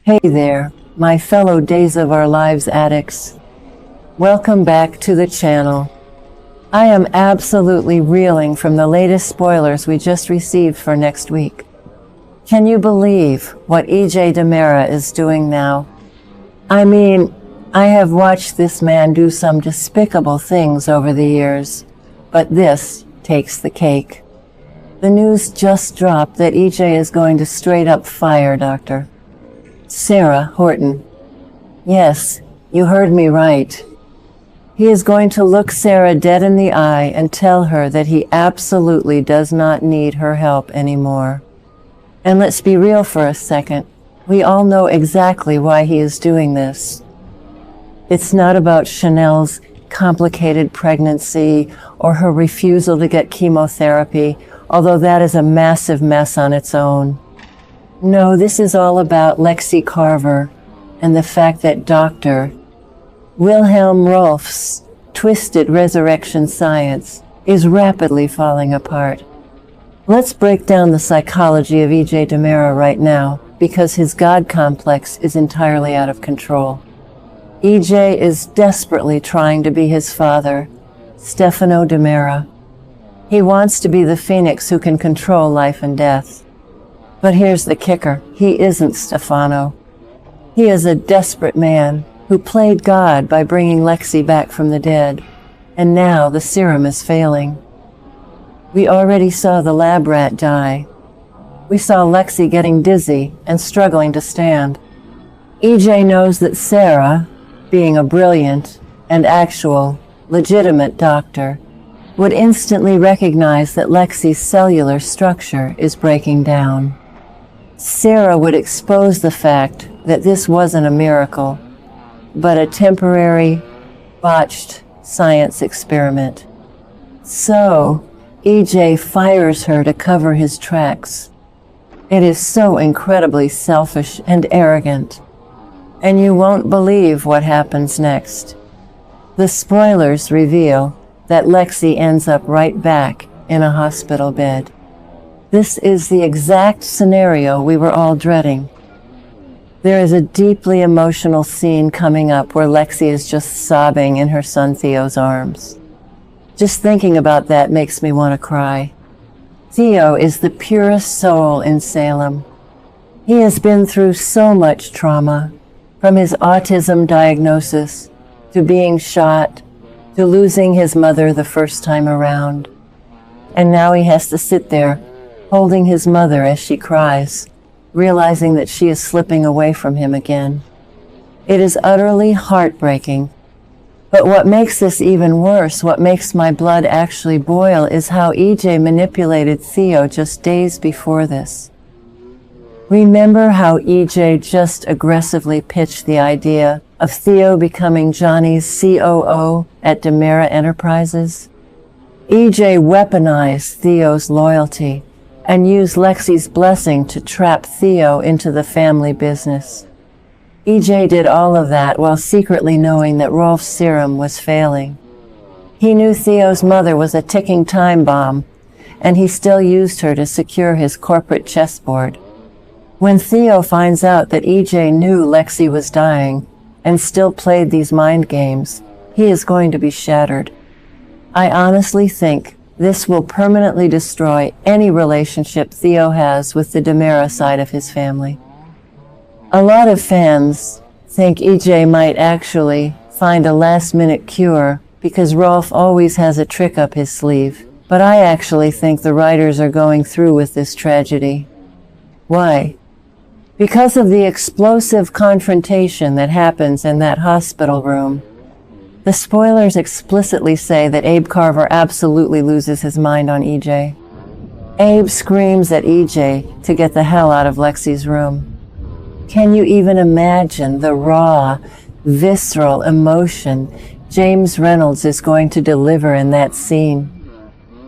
Hey there, my fellow Days of Our Lives addicts. Welcome back to the channel. I am absolutely reeling from the latest spoilers we just received for next week. Can you believe what Abe DiMera is doing now? I mean, I have watched this man do some despicable things over the years, but this takes the cake. The news just dropped that EJ is going to straight up fire Dr. Sarah Horton. Yes, you heard me right. He is going to look Sarah dead in the eye and tell her that he absolutely does not need her help anymore. And let's be real for a second. We all know exactly why he is doing this. It's not about Chanel's complicated pregnancy or her refusal to get chemotherapy, although that is a massive mess on its own. No, this is all about Lexie Carver and the fact that Dr. Wilhelm Rolf's twisted resurrection science is rapidly falling apart. Let's break down the psychology of Abe DiMera right now, because his God complex is entirely out of control. EJ is desperately trying to be his father, Stefano DiMera. He wants to be the phoenix who can control life and death. But here's the kicker. He isn't Stefano. He is a desperate man who played God by bringing Lexie back from the dead, and now the serum is failing. We already saw the lab rat die. We saw Lexie getting dizzy and struggling to stand. EJ knows that Sarah, being a brilliant and actual, legitimate doctor, would instantly recognize that Lexie's cellular structure is breaking down. Sarah would expose the fact that this wasn't a miracle, but a temporary, botched science experiment. So, EJ fires her to cover his tracks. It is so incredibly selfish and arrogant. And you won't believe what happens next. The spoilers reveal that Lexie ends up right back in a hospital bed. This is the exact scenario we were all dreading. There is a deeply emotional scene coming up where Lexie is just sobbing in her son Theo's arms. Just thinking about that makes me want to cry. Theo is the purest soul in Salem. He has been through so much trauma, from his autism diagnosis, to being shot, to losing his mother the first time around. And now he has to sit there, holding his mother as she cries, realizing that she is slipping away from him again. It is utterly heartbreaking. But what makes this even worse, what makes my blood actually boil, is how EJ manipulated Theo just days before this. Remember how EJ just aggressively pitched the idea of Theo becoming Johnny's COO at DiMera Enterprises? EJ weaponized Theo's loyalty and used Lexie's blessing to trap Theo into the family business. EJ did all of that while secretly knowing that Rolf's serum was failing. He knew Theo's mother was a ticking time bomb, and he still used her to secure his corporate chessboard. When Theo finds out that EJ knew Lexie was dying and still played these mind games, he is going to be shattered. I honestly think this will permanently destroy any relationship Theo has with the DiMera side of his family. A lot of fans think EJ might actually find a last-minute cure because Rolf always has a trick up his sleeve, but I actually think the writers are going through with this tragedy. Why? Because of the explosive confrontation that happens in that hospital room. The spoilers explicitly say that Abe Carver absolutely loses his mind on EJ. Abe screams at EJ to get the hell out of Lexie's room. Can you even imagine the raw, visceral emotion James Reynolds is going to deliver in that scene?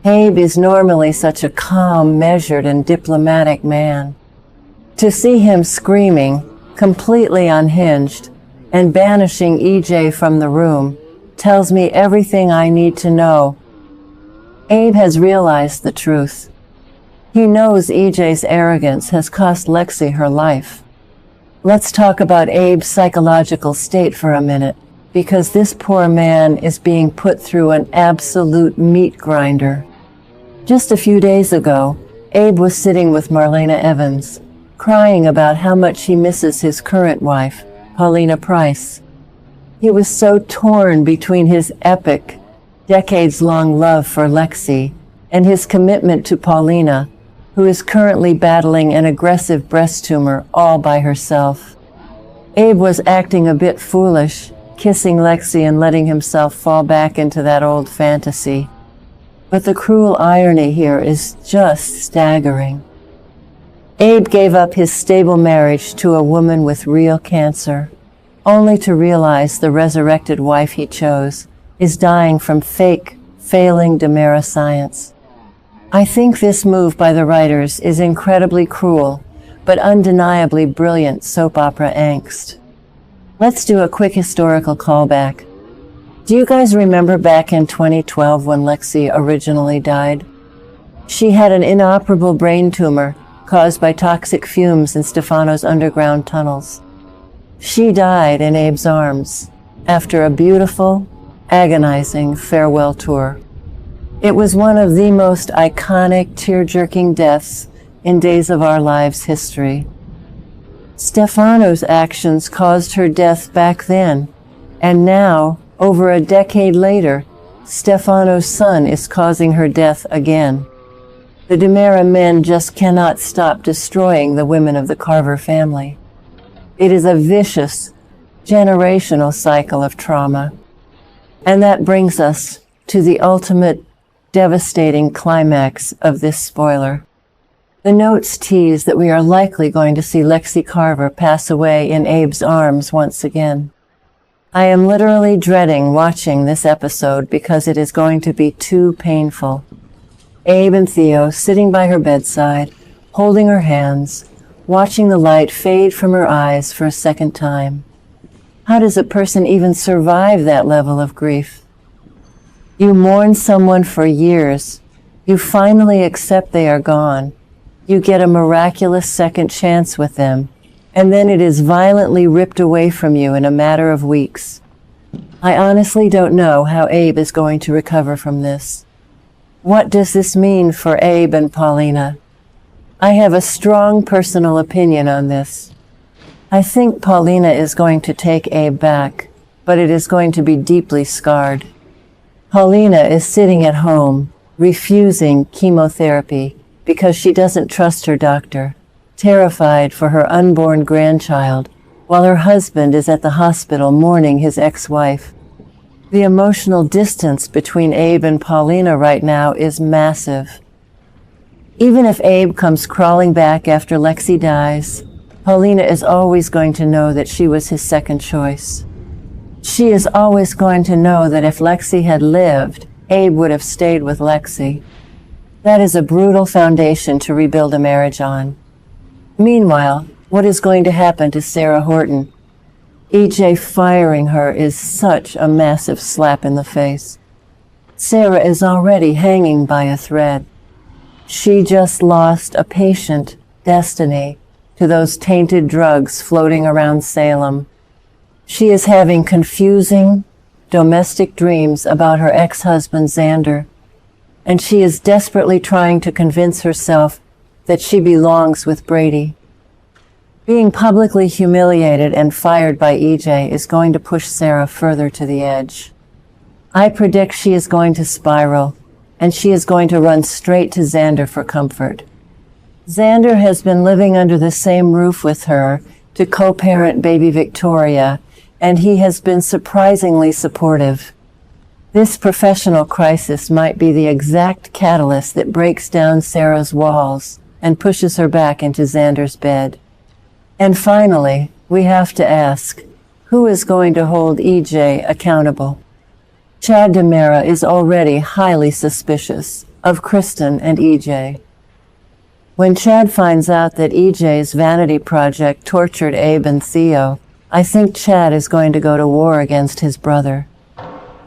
Abe is normally such a calm, measured, and diplomatic man. To see him screaming, completely unhinged, and banishing EJ from the room tells me everything I need to know. Abe has realized the truth. He knows EJ's arrogance has cost Lexie her life. Let's talk about Abe's psychological state for a minute, because this poor man is being put through an absolute meat grinder. Just a few days ago, Abe was sitting with Marlena Evans, crying about how much he misses his current wife, Paulina Price. He was so torn between his epic, decades-long love for Lexie and his commitment to Paulina, who is currently battling an aggressive breast tumor all by herself. Abe was acting a bit foolish, kissing Lexie and letting himself fall back into that old fantasy. But the cruel irony here is just staggering. Abe gave up his stable marriage to a woman with real cancer, only to realize the resurrected wife he chose is dying from fake, failing DiMera science. I think this move by the writers is incredibly cruel, but undeniably brilliant soap opera angst. Let's do a quick historical callback. Do you guys remember back in 2012 when Lexie originally died? She had an inoperable brain tumor caused by toxic fumes in Stefano's underground tunnels. She died in Abe's arms after a beautiful, agonizing farewell tour. It was one of the most iconic, tear-jerking deaths in Days of Our Lives history. Stefano's actions caused her death back then, and now, over a decade later, Stefano's son is causing her death again. The DiMera men just cannot stop destroying the women of the Carver family. It is a vicious, generational cycle of trauma. And that brings us to the ultimate, devastating climax of this spoiler. The notes tease that we are likely going to see Lexie Carver pass away in Abe's arms once again. I am literally dreading watching this episode because it is going to be too painful. Abe and Theo sitting by her bedside, holding her hands, watching the light fade from her eyes for a second time. How does a person even survive that level of grief? You mourn someone for years. You finally accept they are gone. You get a miraculous second chance with them, and then it is violently ripped away from you in a matter of weeks. I honestly don't know how Abe is going to recover from this. What does this mean for Abe and Paulina? I have a strong personal opinion on this. I think Paulina is going to take Abe back, but it is going to be deeply scarred. Paulina is sitting at home, refusing chemotherapy because she doesn't trust her doctor, terrified for her unborn grandchild, while her husband is at the hospital mourning his ex-wife. The emotional distance between Abe and Paulina right now is massive. Even if Abe comes crawling back after Lexie dies, Paulina is always going to know that she was his second choice. She is always going to know that if Lexie had lived, Abe would have stayed with Lexie. That is a brutal foundation to rebuild a marriage on. Meanwhile, what is going to happen to Sarah Horton? EJ firing her is such a massive slap in the face. Sarah is already hanging by a thread. She just lost a patient, Destiny, to those tainted drugs floating around Salem. She is having confusing, domestic dreams about her ex-husband Xander, and she is desperately trying to convince herself that she belongs with Brady. Being publicly humiliated and fired by EJ is going to push Sarah further to the edge. I predict she is going to spiral, and she is going to run straight to Xander for comfort. Xander has been living under the same roof with her to co-parent baby Victoria, and he has been surprisingly supportive. This professional crisis might be the exact catalyst that breaks down Sarah's walls and pushes her back into Xander's bed. And finally, we have to ask, who is going to hold EJ accountable? Chad DiMera is already highly suspicious of Kristen and EJ. When Chad finds out that EJ's vanity project tortured Abe and Theo, I think Chad is going to go to war against his brother.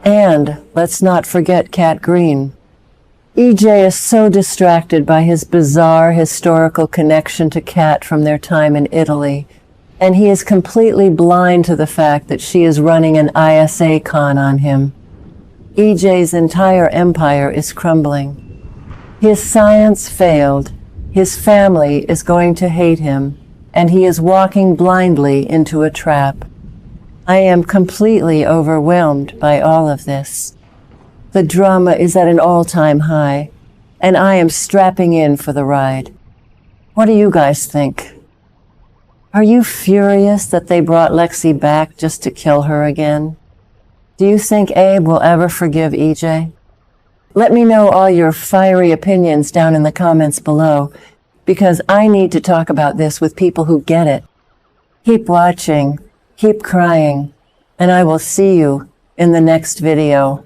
And let's not forget Cat Green. EJ is so distracted by his bizarre historical connection to Cat from their time in Italy And he is completely blind to the fact that she is running an ISA con on him. EJ's entire empire is crumbling. His science failed, his family is going to hate him, and he is walking blindly into a trap. I am completely overwhelmed by all of this. The drama is at an all-time high, and I am strapping in for the ride. What do you guys think? Are you furious that they brought Lexie back just to kill her again? Do you think Abe will ever forgive EJ? Let me know all your fiery opinions down in the comments below, because I need to talk about this with people who get it. Keep watching, keep crying, and I will see you in the next video.